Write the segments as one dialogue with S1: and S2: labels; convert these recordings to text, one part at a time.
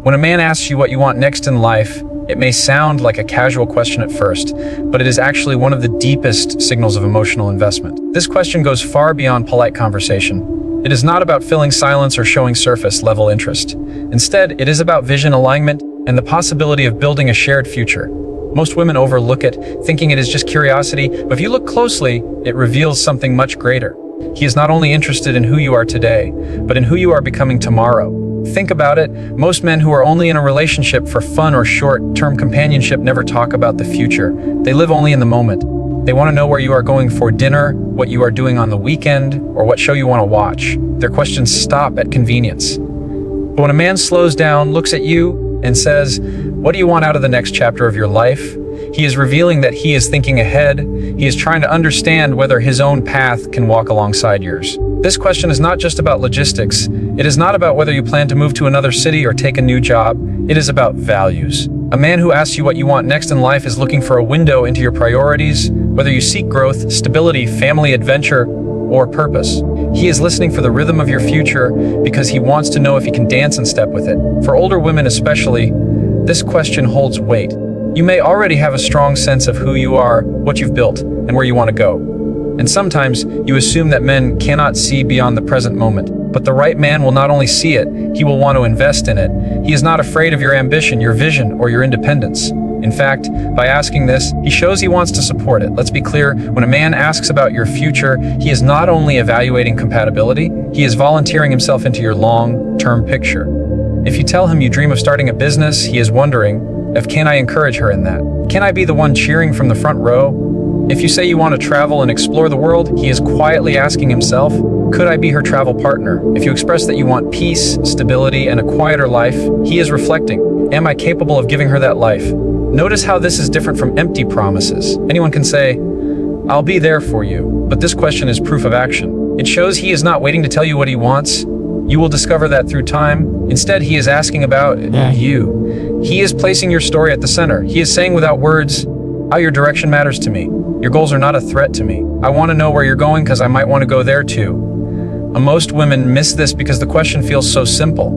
S1: When a man asks you what you want next in life, it may sound like a casual question at first, but it is actually one of the deepest signals of emotional investment. This question goes far beyond polite conversation. It is not about filling silence or showing surface-level interest. Instead, it is about vision alignment and the possibility of building a shared future. Most women overlook it, thinking it is just curiosity, but if you look closely, it reveals something much greater. He is not only interested in who you are today, but in who you are becoming tomorrow. Think about it. Most men who are only in a relationship for fun or short-term companionship never talk about the future. They live only in the moment. They want to know where you are going for dinner, what you are doing on the weekend, or what show you want to watch. Their questions stop at convenience. But when a man slows down, looks at you, and says, "What do you want out of the next chapter of your life?" he is revealing that he is thinking ahead. He is trying to understand whether his own path can walk alongside yours. This question is not just about logistics. It is not about whether you plan to move to another city or take a new job. It is about values. A man who asks you what you want next in life is looking for a window into your priorities, whether you seek growth, stability, family, adventure, or purpose. He is listening for the rhythm of your future because he wants to know if he can dance in step with it. For older women especially, this question holds weight. You may already have a strong sense of who you are, what you've built, and where you want to go. And sometimes you assume that men cannot see beyond the present moment. But the right man will not only see it, he will want to invest in it. He is not afraid of your ambition, your vision, or your independence. In fact, by asking this, he shows he wants to support it. Let's be clear, when a man asks about your future, he is not only evaluating compatibility, he is volunteering himself into your long-term picture. If you tell him you dream of starting a business, he is wondering, can I encourage her in that? Can I be the one cheering from the front row? If you say you want to travel and explore the world, he is quietly asking himself, could I be her travel partner? If you express that you want peace, stability, and a quieter life, he is reflecting, am I capable of giving her that life? Notice how this is different from empty promises. Anyone can say, I'll be there for you, but this question is proof of action. It shows he is not waiting to tell you what he wants. You will discover that through time. Instead, he is asking about you. He is placing your story at the center. He is saying without words, how your direction matters to me. Your goals are not a threat to me. I want to know where you're going because I might want to go there too. Most women miss this because the question feels so simple.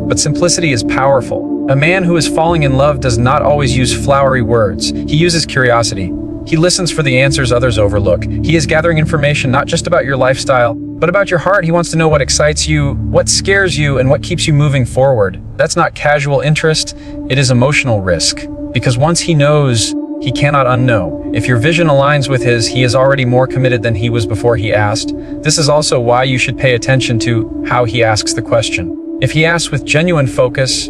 S1: But simplicity is powerful. A man who is falling in love does not always use flowery words. He uses curiosity. He listens for the answers others overlook. He is gathering information not just about your lifestyle, but about your heart. He wants to know what excites you, what scares you, and what keeps you moving forward. That's not casual interest, it is emotional risk. Because once he knows, he cannot unknow. If your vision aligns with his, he is already more committed than he was before he asked. This is also why you should pay attention to how he asks the question. If he asks with genuine focus,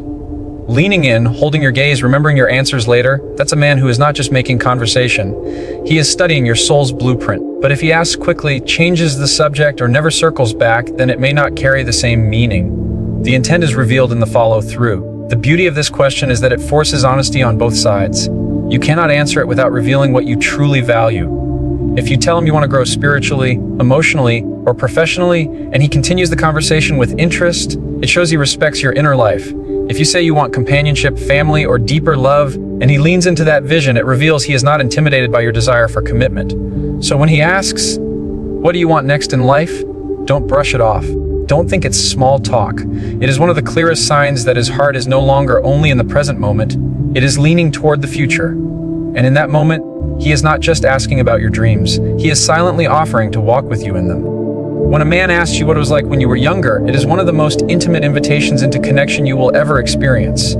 S1: leaning in, holding your gaze, remembering your answers later, that's a man who is not just making conversation. He is studying your soul's blueprint. But if he asks quickly, changes the subject, or never circles back, then it may not carry the same meaning. The intent is revealed in the follow-through. The beauty of this question is that it forces honesty on both sides. You cannot answer it without revealing what you truly value. If you tell him you want to grow spiritually, emotionally, or professionally, and he continues the conversation with interest, it shows he respects your inner life. If you say you want companionship, family, or deeper love, and he leans into that vision, it reveals he is not intimidated by your desire for commitment. So when he asks, what do you want next in life? Don't brush it off. Don't think it's small talk. It is one of the clearest signs that his heart is no longer only in the present moment. It is leaning toward the future. And in that moment, he is not just asking about your dreams. He is silently offering to walk with you in them. When a man asks you what it was like when you were younger, it is one of the most intimate invitations into connection you will ever experience.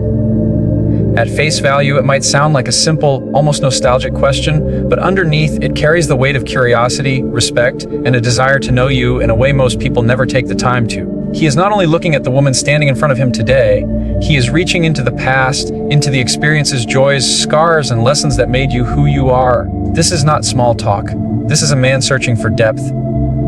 S1: At face value, it might sound like a simple, almost nostalgic question, but underneath, it carries the weight of curiosity, respect, and a desire to know you in a way most people never take the time to. He is not only looking at the woman standing in front of him today, he is reaching into the past, into the experiences, joys, scars, and lessons that made you who you are. This is not small talk. This is a man searching for depth.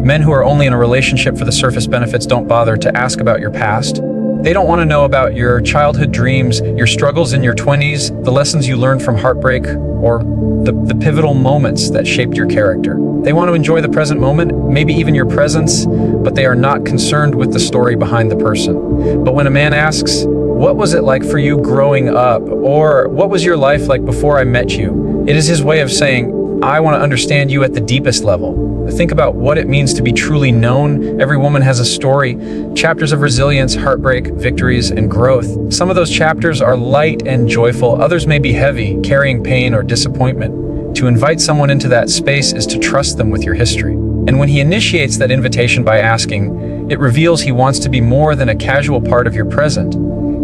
S1: Men who are only in a relationship for the surface benefits don't bother to ask about your past. They don't want to know about your childhood dreams, your struggles in your 20s, the lessons you learned from heartbreak, or the pivotal moments that shaped your character. They want to enjoy the present moment, maybe even your presence, but they are not concerned with the story behind the person. But when a man asks, what was it like for you growing up? Or what was your life like before I met you? It is his way of saying, I want to understand you at the deepest level. Think about what it means to be truly known. Every woman has a story, chapters of resilience, heartbreak, victories, and growth. Some of those chapters are light and joyful, others may be heavy, carrying pain or disappointment. To invite someone into that space is to trust them with your history. And when he initiates that invitation by asking, it reveals he wants to be more than a casual part of your present.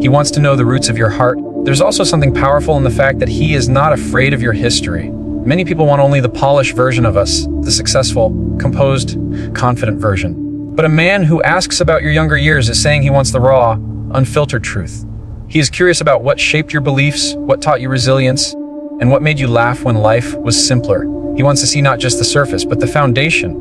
S1: He wants to know the roots of your heart. There's also something powerful in the fact that he is not afraid of your history. Many people want only the polished version of us, the successful, composed, confident version. But a man who asks about your younger years is saying he wants the raw, unfiltered truth. He is curious about what shaped your beliefs, what taught you resilience, and what made you laugh when life was simpler. He wants to see not just the surface, but the foundation.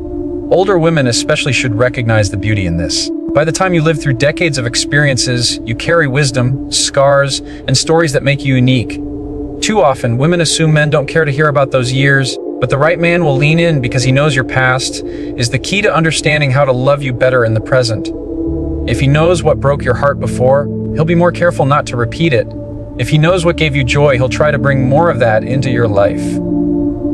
S1: Older women especially should recognize the beauty in this. By the time you live through decades of experiences, you carry wisdom, scars, and stories that make you unique. Too often, women assume men don't care to hear about those years, but the right man will lean in because he knows your past is the key to understanding how to love you better in the present. If he knows what broke your heart before, he'll be more careful not to repeat it. If he knows what gave you joy, he'll try to bring more of that into your life.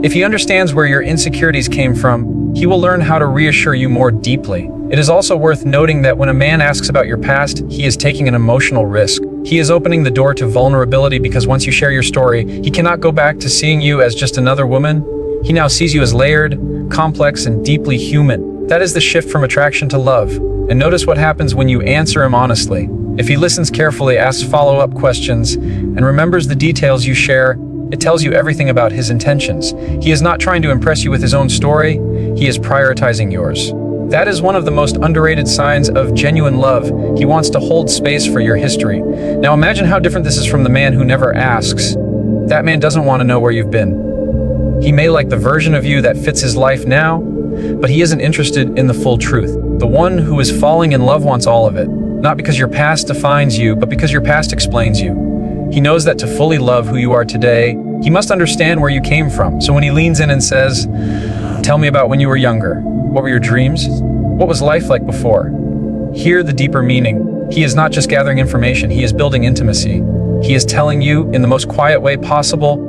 S1: If he understands where your insecurities came from, he will learn how to reassure you more deeply. It is also worth noting that when a man asks about your past, he is taking an emotional risk. He is opening the door to vulnerability because once you share your story, he cannot go back to seeing you as just another woman. He now sees you as layered, complex, and deeply human. That is the shift from attraction to love. And notice what happens when you answer him honestly. If he listens carefully, asks follow-up questions, and remembers the details you share, it tells you everything about his intentions. He is not trying to impress you with his own story, he is prioritizing yours. That is one of the most underrated signs of genuine love. He wants to hold space for your history. Now imagine how different this is from the man who never asks. That man doesn't want to know where you've been. He may like the version of you that fits his life now, but he isn't interested in the full truth. The one who is falling in love wants all of it, not because your past defines you, but because your past explains you. He knows that to fully love who you are today, he must understand where you came from. So when he leans in and says, "Tell me about when you were younger. What were your dreams? What was life like before?" Hear the deeper meaning. He is not just gathering information, he is building intimacy. He is telling you in the most quiet way possible,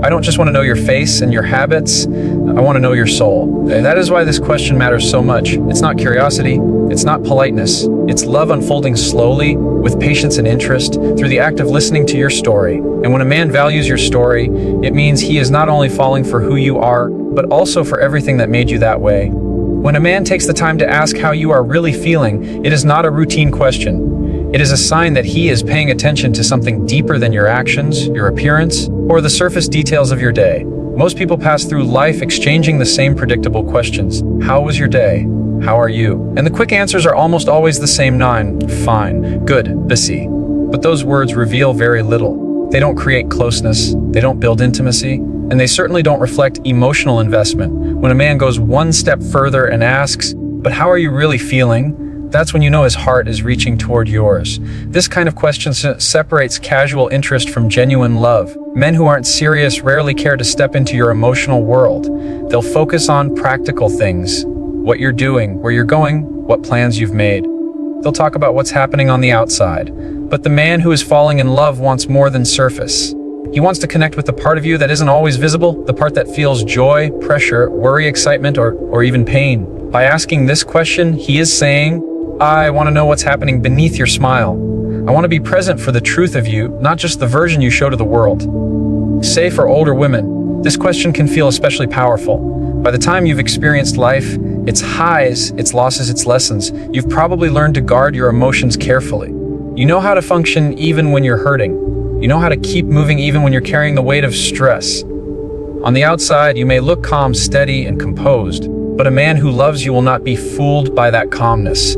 S1: I don't just want to know your face and your habits, I want to know your soul. That is why this question matters so much. It's not curiosity, it's not politeness, it's love unfolding slowly, with patience and interest, through the act of listening to your story. And when a man values your story, it means he is not only falling for who you are, but also for everything that made you that way. When a man takes the time to ask how you are really feeling, it is not a routine question. It is a sign that he is paying attention to something deeper than your actions, your appearance, or the surface details of your day. Most people pass through life exchanging the same predictable questions. How was your day? How are you? And the quick answers are almost always the same 9, fine, good, busy. But those words reveal very little. They don't create closeness, they don't build intimacy, and they certainly don't reflect emotional investment. When a man goes one step further and asks, "But how are you really feeling?" that's when you know his heart is reaching toward yours. This kind of question separates casual interest from genuine love. Men who aren't serious rarely care to step into your emotional world. They'll focus on practical things, what you're doing, where you're going, what plans you've made. They'll talk about what's happening on the outside. But the man who is falling in love wants more than surface. He wants to connect with the part of you that isn't always visible, the part that feels joy, pressure, worry, excitement, or even pain. By asking this question, he is saying, I want to know what's happening beneath your smile. I want to be present for the truth of you, not just the version you show to the world. Say for older women, this question can feel especially powerful. By the time you've experienced life, its highs, its losses, its lessons, you've probably learned to guard your emotions carefully. You know how to function even when you're hurting. You know how to keep moving even when you're carrying the weight of stress. On the outside, you may look calm, steady, and composed, but a man who loves you will not be fooled by that calmness.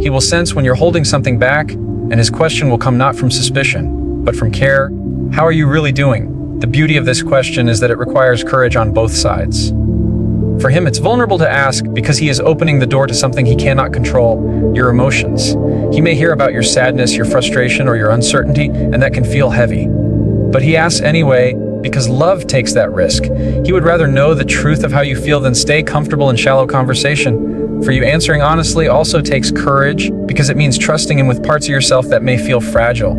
S1: He will sense when you're holding something back, and his question will come not from suspicion, but from care. How are you really doing? The beauty of this question is that it requires courage on both sides. For him, it's vulnerable to ask because he is opening the door to something he cannot control, your emotions. He may hear about your sadness, your frustration, or your uncertainty, and that can feel heavy. But he asks anyway because love takes that risk. He would rather know the truth of how you feel than stay comfortable in shallow conversation. For you, answering honestly also takes courage because it means trusting him with parts of yourself that may feel fragile.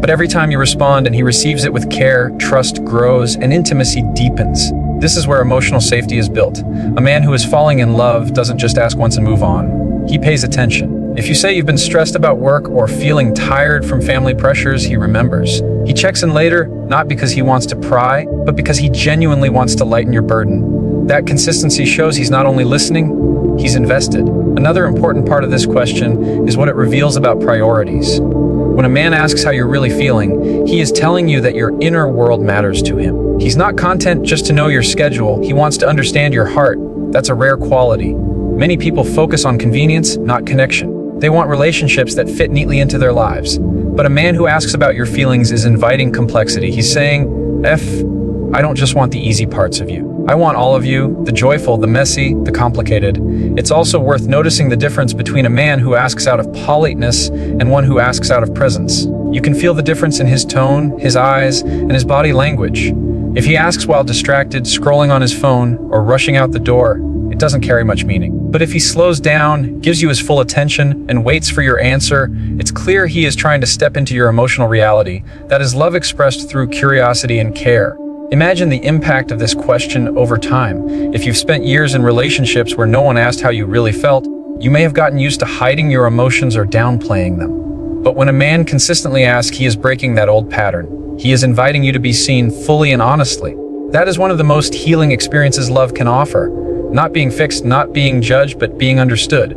S1: But every time you respond and he receives it with care, trust grows and intimacy deepens. This is where emotional safety is built. A man who is falling in love doesn't just ask once and move on. He pays attention. If you say you've been stressed about work or feeling tired from family pressures, he remembers. He checks in later, not because he wants to pry, but because he genuinely wants to lighten your burden. That consistency shows he's not only listening, he's invested. Another important part of this question is what it reveals about priorities. When a man asks how you're really feeling, he is telling you that your inner world matters to him. He's not content just to know your schedule, he wants to understand your heart. That's a rare quality. Many people focus on convenience, not connection. They want relationships that fit neatly into their lives. But a man who asks about your feelings is inviting complexity. He's saying, I don't just want the easy parts of you. I want all of you, the joyful, the messy, the complicated. It's also worth noticing the difference between a man who asks out of politeness and one who asks out of presence. You can feel the difference in his tone, his eyes, and his body language. If he asks while distracted, scrolling on his phone, or rushing out the door, it doesn't carry much meaning. But if he slows down, gives you his full attention, and waits for your answer, it's clear he is trying to step into your emotional reality. That is love expressed through curiosity and care. Imagine the impact of this question over time. If you've spent years in relationships where no one asked how you really felt, you may have gotten used to hiding your emotions or downplaying them. But when a man consistently asks, he is breaking that old pattern. He is inviting you to be seen fully and honestly. That is one of the most healing experiences love can offer. Not being fixed, not being judged, but being understood.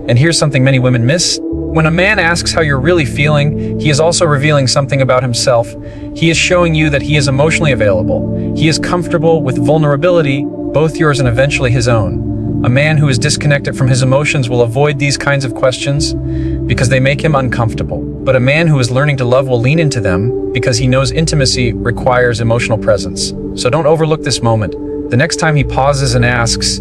S1: And here's something many women miss. When a man asks how you're really feeling, he is also revealing something about himself. He is showing you that he is emotionally available. He is comfortable with vulnerability, both yours and eventually his own. A man who is disconnected from his emotions will avoid these kinds of questions because they make him uncomfortable. But a man who is learning to love will lean into them because he knows intimacy requires emotional presence. So don't overlook this moment. The next time he pauses and asks,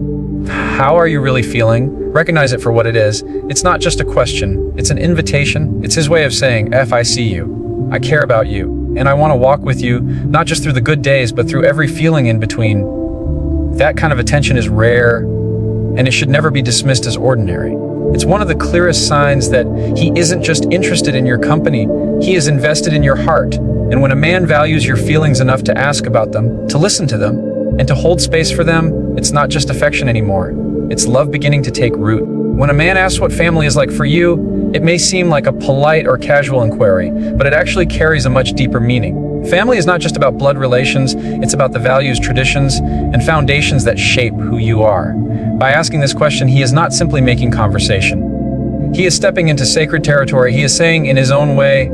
S1: how are you really feeling? Recognize it for what it is. It's not just a question, it's an invitation. It's his way of saying, I see you. I care about you. And I want to walk with you, not just through the good days, but through every feeling in between. That kind of attention is rare, and it should never be dismissed as ordinary. It's one of the clearest signs that he isn't just interested in your company, he is invested in your heart. And when a man values your feelings enough to ask about them, to listen to them, and to hold space for them, it's not just affection anymore. It's love beginning to take root. When a man asks what family is like for you, it may seem like a polite or casual inquiry, but it actually carries a much deeper meaning. Family is not just about blood relations, it's about the values, traditions, and foundations that shape who you are. By asking this question, he is not simply making conversation. He is stepping into sacred territory. He is saying in his own way,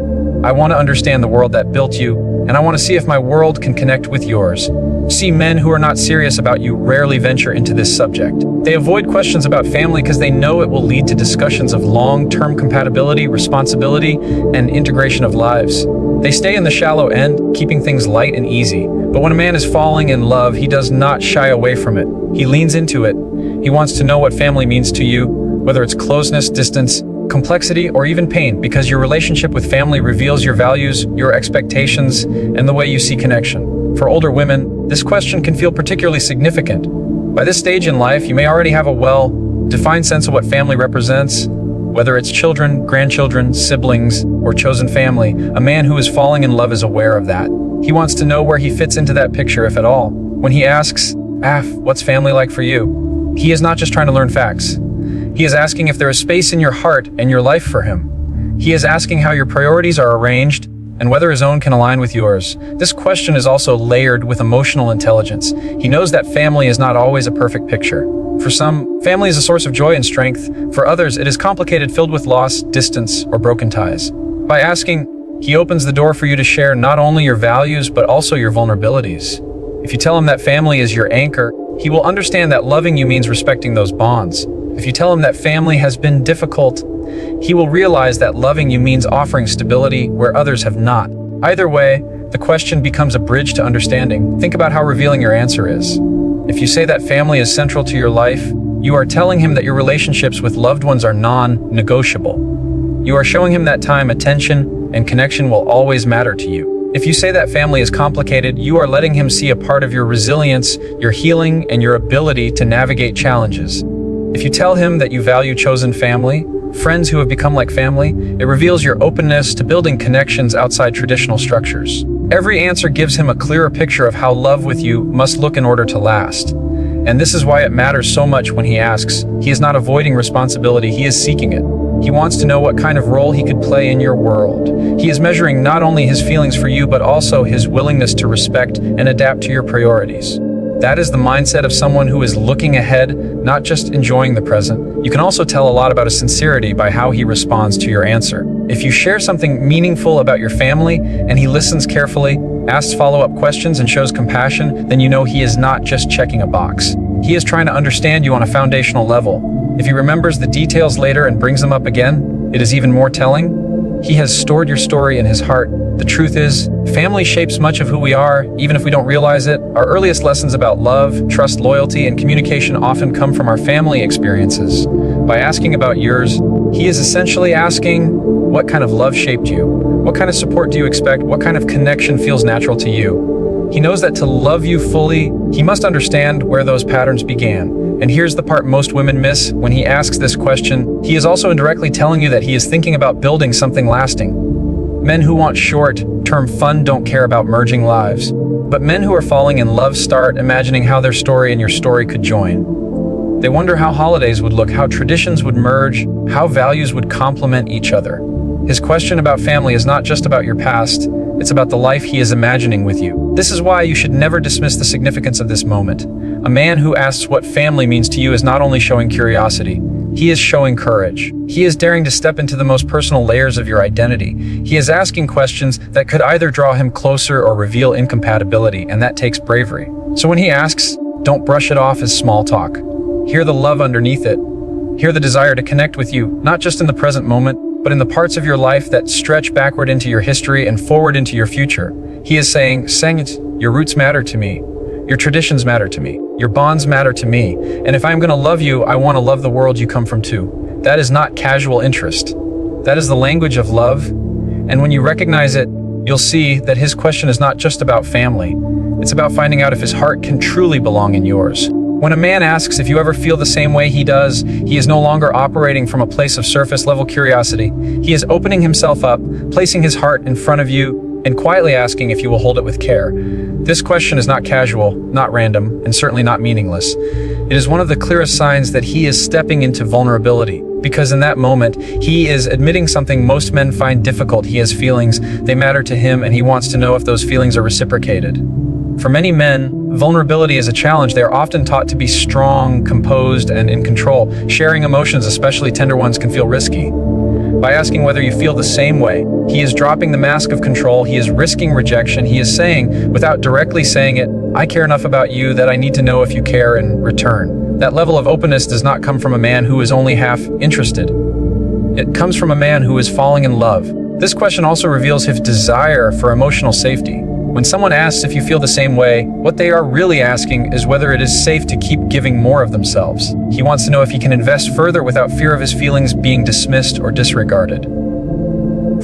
S1: I want to understand the world that built you, and I want to see if my world can connect with yours. See, men who are not serious about you rarely venture into this subject. They avoid questions about family because they know it will lead to discussions of long-term compatibility, responsibility, and integration of lives. They stay in the shallow end, keeping things light and easy. But when a man is falling in love, he does not shy away from it. He leans into it. He wants to know what family means to you, whether it's closeness, distance, complexity, or even pain, because your relationship with family reveals your values, your expectations, and the way you see connection. For older women, this question can feel particularly significant. By this stage in life, you may already have a well-defined sense of what family represents. Whether it's children, grandchildren, siblings, or chosen family, a man who is falling in love is aware of that. He wants to know where he fits into that picture, if at all. When he asks, what's family like for you? He is not just trying to learn facts. He is asking if there is space in your heart and your life for him. He is asking how your priorities are arranged and whether his own can align with yours. This question is also layered with emotional intelligence. He knows that family is not always a perfect picture. For some, family is a source of joy and strength. For others, it is complicated, filled with loss, distance, or broken ties. By asking, he opens the door for you to share not only your values, but also your vulnerabilities. If you tell him that family is your anchor, he will understand that loving you means respecting those bonds. If you tell him that family has been difficult, he will realize that loving you means offering stability where others have not. Either way, the question becomes a bridge to understanding. Think about how revealing your answer is. If you say that family is central to your life, you are telling him that your relationships with loved ones are non-negotiable. You are showing him that time, attention, and connection will always matter to you. If you say that family is complicated, you are letting him see a part of your resilience, your healing, and your ability to navigate challenges. If you tell him that you value chosen family, friends who have become like family, it reveals your openness to building connections outside traditional structures. Every answer gives him a clearer picture of how love with you must look in order to last. And this is why it matters so much when he asks. He is not avoiding responsibility, he is seeking it. He wants to know what kind of role he could play in your world. He is measuring not only his feelings for you, but also his willingness to respect and adapt to your priorities. That is the mindset of someone who is looking ahead, not just enjoying the present. You can also tell a lot about his sincerity by how he responds to your answer. If you share something meaningful about your family and he listens carefully, asks follow-up questions and shows compassion, then you know he is not just checking a box. He is trying to understand you on a foundational level. If he remembers the details later and brings them up again, it is even more telling. He has stored your story in his heart. The truth is, family shapes much of who we are, even if we don't realize it. Our earliest lessons about love, trust, loyalty, and communication often come from our family experiences. By asking about yours, he is essentially asking, what kind of love shaped you? What kind of support do you expect? What kind of connection feels natural to you? He knows that to love you fully, he must understand where those patterns began. And here's the part most women miss. When he asks this question, he is also indirectly telling you that he is thinking about building something lasting. Men who want short-term fun don't care about merging lives. But men who are falling in love start imagining how their story and your story could join. They wonder how holidays would look, how traditions would merge, how values would complement each other. His question about family is not just about your past, it's about the life he is imagining with you. This is why you should never dismiss the significance of this moment. A man who asks what family means to you is not only showing curiosity, he is showing courage. He is daring to step into the most personal layers of your identity. He is asking questions that could either draw him closer or reveal incompatibility, and that takes bravery. So when he asks, don't brush it off as small talk. Hear the love underneath it. Hear the desire to connect with you, not just in the present moment, but in the parts of your life that stretch backward into your history and forward into your future. He is saying, your roots matter to me. Your traditions matter to me. Your bonds matter to me. And if I'm going to love you, I want to love the world you come from too. That is not casual interest. That is the language of love. And when you recognize it, you'll see that his question is not just about family. It's about finding out if his heart can truly belong in yours. When a man asks if you ever feel the same way he does, he is no longer operating from a place of surface-level curiosity. He is opening himself up, placing his heart in front of you, and quietly asking if you will hold it with care. This question is not casual, not random, and certainly not meaningless. It is one of the clearest signs that he is stepping into vulnerability, because in that moment, he is admitting something most men find difficult. He has feelings, they matter to him, and he wants to know if those feelings are reciprocated. For many men, vulnerability is a challenge. They are often taught to be strong, composed, and in control. Sharing emotions, especially tender ones, can feel risky. By asking whether you feel the same way, he is dropping the mask of control, he is risking rejection, he is saying, without directly saying it, I care enough about you that I need to know if you care in return. That level of openness does not come from a man who is only half interested. It comes from a man who is falling in love. This question also reveals his desire for emotional safety. When someone asks if you feel the same way, what they are really asking is whether it is safe to keep giving more of themselves. He wants to know if he can invest further without fear of his feelings being dismissed or disregarded.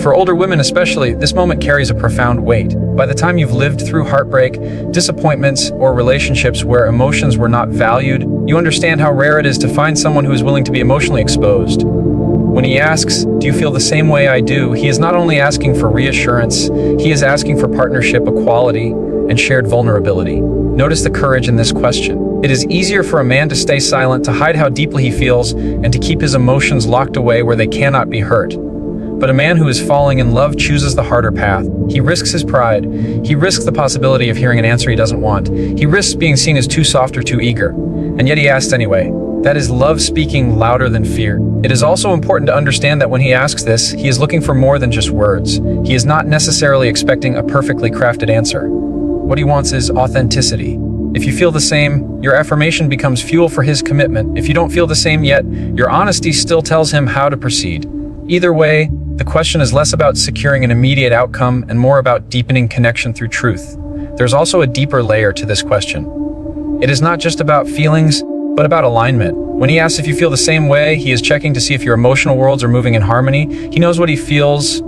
S1: For older women especially, this moment carries a profound weight. By the time you've lived through heartbreak, disappointments, or relationships where emotions were not valued, you understand how rare it is to find someone who is willing to be emotionally exposed. When he asks, do you feel the same way I do, he is not only asking for reassurance, he is asking for partnership, equality, and shared vulnerability. Notice the courage in this question. It is easier for a man to stay silent, to hide how deeply he feels, and to keep his emotions locked away where they cannot be hurt. But a man who is falling in love chooses the harder path. He risks his pride. He risks the possibility of hearing an answer he doesn't want. He risks being seen as too soft or too eager. And yet he asks anyway. That is love speaking louder than fear. It is also important to understand that when he asks this, he is looking for more than just words. He is not necessarily expecting a perfectly crafted answer. What he wants is authenticity. If you feel the same, your affirmation becomes fuel for his commitment. If you don't feel the same yet, your honesty still tells him how to proceed. Either way, the question is less about securing an immediate outcome and more about deepening connection through truth. There's also a deeper layer to this question. It is not just about feelings, but about alignment. When he asks if you feel the same way, he is checking to see if your emotional worlds are moving in harmony. He knows what he feels,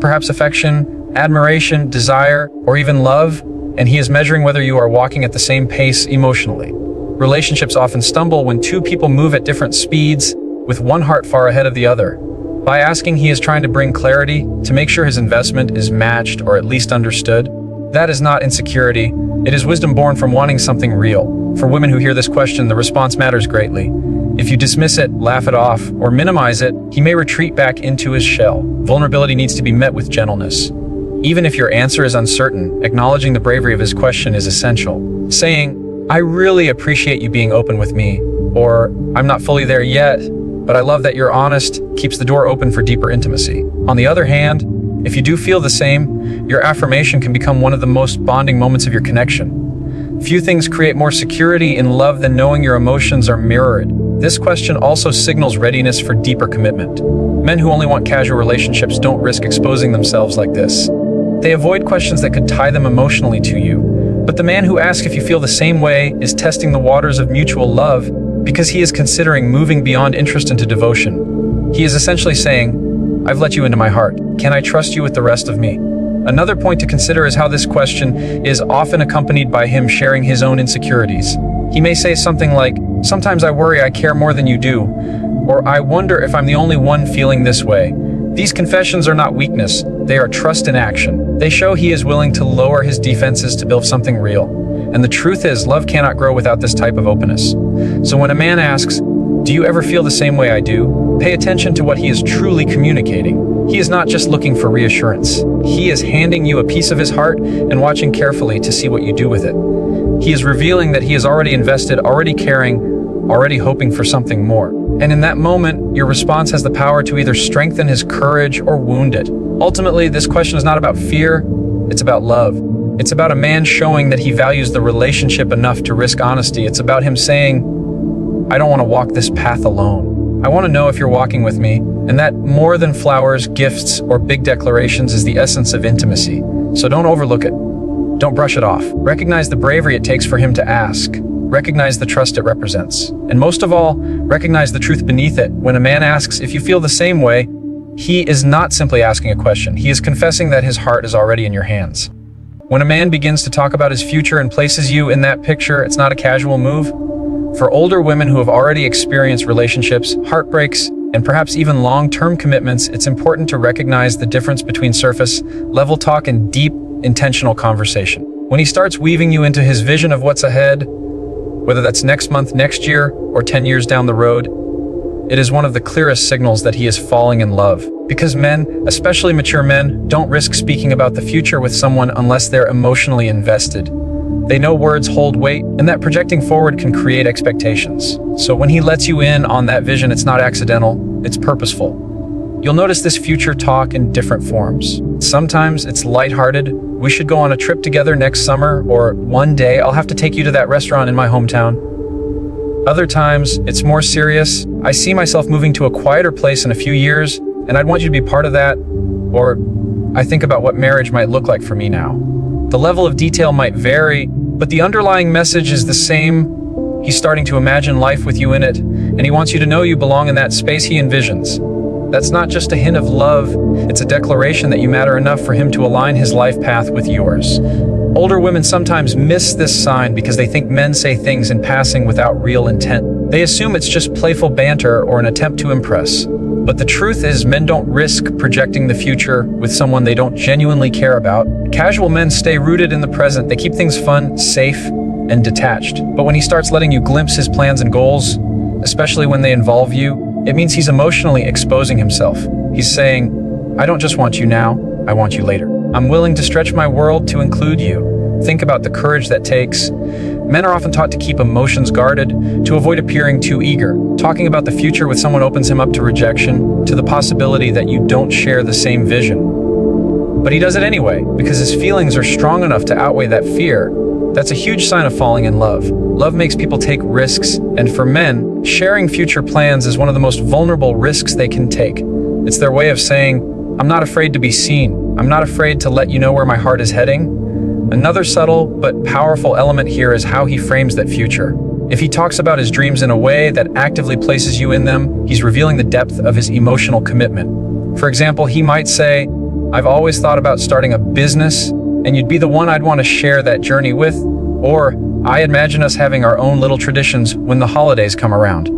S1: perhaps affection, admiration, desire, or even love, and he is measuring whether you are walking at the same pace emotionally. Relationships often stumble when two people move at different speeds, with one heart far ahead of the other. By asking, he is trying to bring clarity, to make sure his investment is matched or at least understood. That is not insecurity. It is wisdom born from wanting something real. For women who hear this question, the response matters greatly. If you dismiss it, laugh it off, or minimize it, he may retreat back into his shell. Vulnerability needs to be met with gentleness. Even if your answer is uncertain, acknowledging the bravery of his question is essential. Saying, "I really appreciate you being open with me," or "I'm not fully there yet, but I love that you're honest," keeps the door open for deeper intimacy. On the other hand, if you do feel the same, your affirmation can become one of the most bonding moments of your connection. Few things create more security in love than knowing your emotions are mirrored. This question also signals readiness for deeper commitment. Men who only want casual relationships don't risk exposing themselves like this. They avoid questions that could tie them emotionally to you. But the man who asks if you feel the same way is testing the waters of mutual love because he is considering moving beyond interest into devotion. He is essentially saying, "I've let you into my heart. Can I trust you with the rest of me?" Another point to consider is how this question is often accompanied by him sharing his own insecurities. He may say something like, "Sometimes I worry I care more than you do," or "I wonder if I'm the only one feeling this way." These confessions are not weakness, they are trust in action. They show he is willing to lower his defenses to build something real. And the truth is, love cannot grow without this type of openness. So when a man asks, "Do you ever feel the same way I do?" pay attention to what he is truly communicating. He is not just looking for reassurance. He is handing you a piece of his heart and watching carefully to see what you do with it. He is revealing that he is already invested, already caring, already hoping for something more. And in that moment, your response has the power to either strengthen his courage or wound it. Ultimately, this question is not about fear, it's about love. It's about a man showing that he values the relationship enough to risk honesty. It's about him saying, "I don't want to walk this path alone. I want to know if you're walking with me." And that more than flowers, gifts, or big declarations is the essence of intimacy. So don't overlook it. Don't brush it off. Recognize the bravery it takes for him to ask. Recognize the trust it represents. And most of all, recognize the truth beneath it. When a man asks if you feel the same way, he is not simply asking a question. He is confessing that his heart is already in your hands. When a man begins to talk about his future and places you in that picture, it's not a casual move. For older women who have already experienced relationships, heartbreaks, and perhaps even long-term commitments, it's important to recognize the difference between surface-level talk and deep, intentional conversation. When he starts weaving you into his vision of what's ahead, whether that's next month, next year, or 10 years down the road, it is one of the clearest signals that he is falling in love. Because men, especially mature men, don't risk speaking about the future with someone unless they're emotionally invested. They know words hold weight, and that projecting forward can create expectations. So when he lets you in on that vision, it's not accidental, it's purposeful. You'll notice this future talk in different forms. Sometimes it's lighthearted. "We should go on a trip together next summer," or "One day I'll have to take you to that restaurant in my hometown." Other times, it's more serious. "I see myself moving to a quieter place in a few years, and I'd want you to be part of that," or "I think about what marriage might look like for me now." The level of detail might vary, but the underlying message is the same. He's starting to imagine life with you in it, and he wants you to know you belong in that space he envisions. That's not just a hint of love, it's a declaration that you matter enough for him to align his life path with yours. Older women sometimes miss this sign because they think men say things in passing without real intent. They assume it's just playful banter or an attempt to impress. But the truth is, men don't risk projecting the future with someone they don't genuinely care about. Casual men stay rooted in the present. They keep things fun, safe, and detached. But when he starts letting you glimpse his plans and goals, especially when they involve you, it means he's emotionally exposing himself. He's saying, "I don't just want you now, I want you later. I'm willing to stretch my world to include you." Think about the courage that takes. Men are often taught to keep emotions guarded, to avoid appearing too eager. Talking about the future with someone opens him up to rejection, to the possibility that you don't share the same vision. But he does it anyway, because his feelings are strong enough to outweigh that fear. That's a huge sign of falling in love. Love makes people take risks, and for men, sharing future plans is one of the most vulnerable risks they can take. It's their way of saying, "I'm not afraid to be seen. I'm not afraid to let you know where my heart is heading." Another subtle but powerful element here is how he frames that future. If he talks about his dreams in a way that actively places you in them, he's revealing the depth of his emotional commitment. For example, he might say, "I've always thought about starting a business, and you'd be the one I'd want to share that journey with," or "I imagine us having our own little traditions when the holidays come around."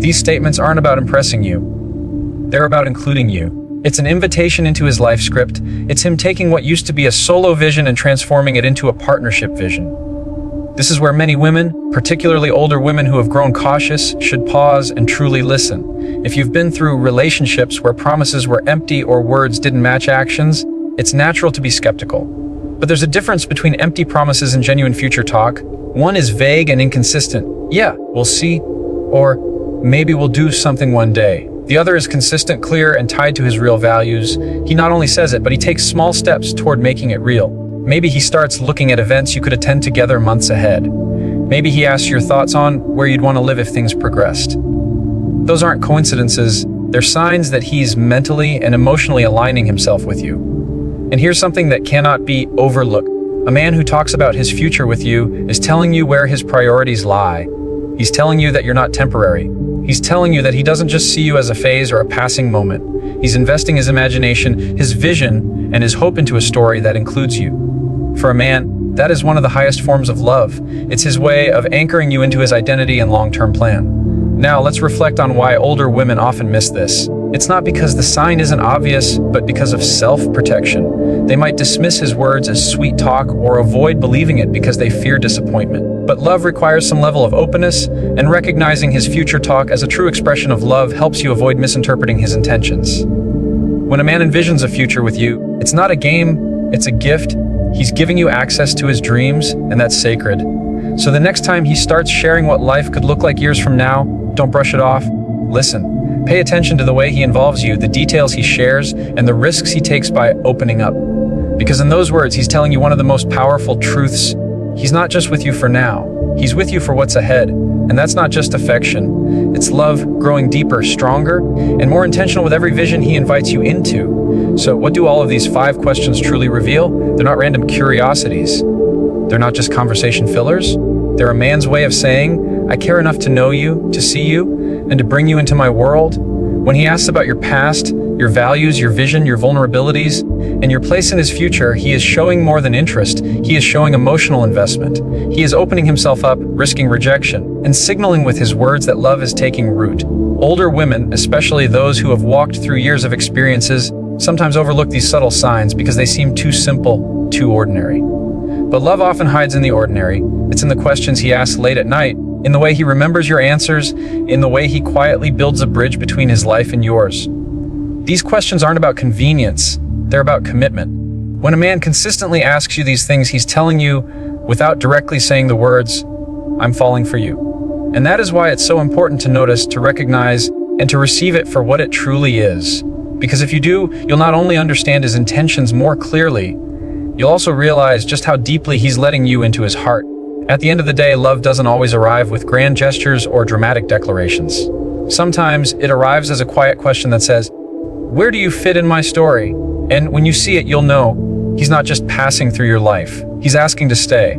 S1: These statements aren't about impressing you. They're about including you. It's an invitation into his life script. It's him taking what used to be a solo vision and transforming it into a partnership vision. This is where many women, particularly older women who have grown cautious, should pause and truly listen. If you've been through relationships where promises were empty or words didn't match actions, it's natural to be skeptical. But there's a difference between empty promises and genuine future talk. One is vague and inconsistent. Yeah, we'll see, or maybe we'll do something one day. The other is consistent, clear, and tied to his real values. He not only says it, but he takes small steps toward making it real. Maybe he starts looking at events you could attend together months ahead. Maybe he asks your thoughts on where you'd want to live if things progressed. Those aren't coincidences. They're signs that he's mentally and emotionally aligning himself with you. And here's something that cannot be overlooked. A man who talks about his future with you is telling you where his priorities lie. He's telling you that you're not temporary. He's telling you that he doesn't just see you as a phase or a passing moment. He's investing his imagination, his vision, and his hope into a story that includes you. For a man, that is one of the highest forms of love. It's his way of anchoring you into his identity and long-term plan. Now, let's reflect on why older women often miss this. It's not because the sign isn't obvious, but because of self-protection. They might dismiss his words as sweet talk or avoid believing it because they fear disappointment. But love requires some level of openness, and recognizing his future talk as a true expression of love helps you avoid misinterpreting his intentions. When a man envisions a future with you, it's not a game, it's a gift. He's giving you access to his dreams, and that's sacred. So the next time he starts sharing what life could look like years from now, don't brush it off. Listen. Pay attention to the way he involves you, the details he shares, and the risks he takes by opening up. Because in those words, he's telling you one of the most powerful truths. He's not just with you for now. He's with you for what's ahead. And that's not just affection. It's love growing deeper, stronger, and more intentional with every vision he invites you into. So what do all of these 5 questions truly reveal? They're not random curiosities. They're not just conversation fillers. They're a man's way of saying, I care enough to know you, to see you, and to bring you into my world. When he asks about your past, your values, your vision, your vulnerabilities, and your place in his future, he is showing more than interest. He is showing emotional investment. He is opening himself up, risking rejection, and signaling with his words that love is taking root. Older women, especially those who have walked through years of experiences, sometimes overlook these subtle signs because they seem too simple, too ordinary. But love often hides in the ordinary. It's in the questions he asks late at night, in the way he remembers your answers, in the way he quietly builds a bridge between his life and yours. These questions aren't about convenience, they're about commitment. When a man consistently asks you these things, he's telling you, without directly saying the words, I'm falling for you. And that is why it's so important to notice, to recognize, and to receive it for what it truly is. Because if you do, you'll not only understand his intentions more clearly, you'll also realize just how deeply he's letting you into his heart. At the end of the day, love doesn't always arrive with grand gestures or dramatic declarations. Sometimes it arrives as a quiet question that says, where do you fit in my story? And when you see it, you'll know he's not just passing through your life. He's asking to stay.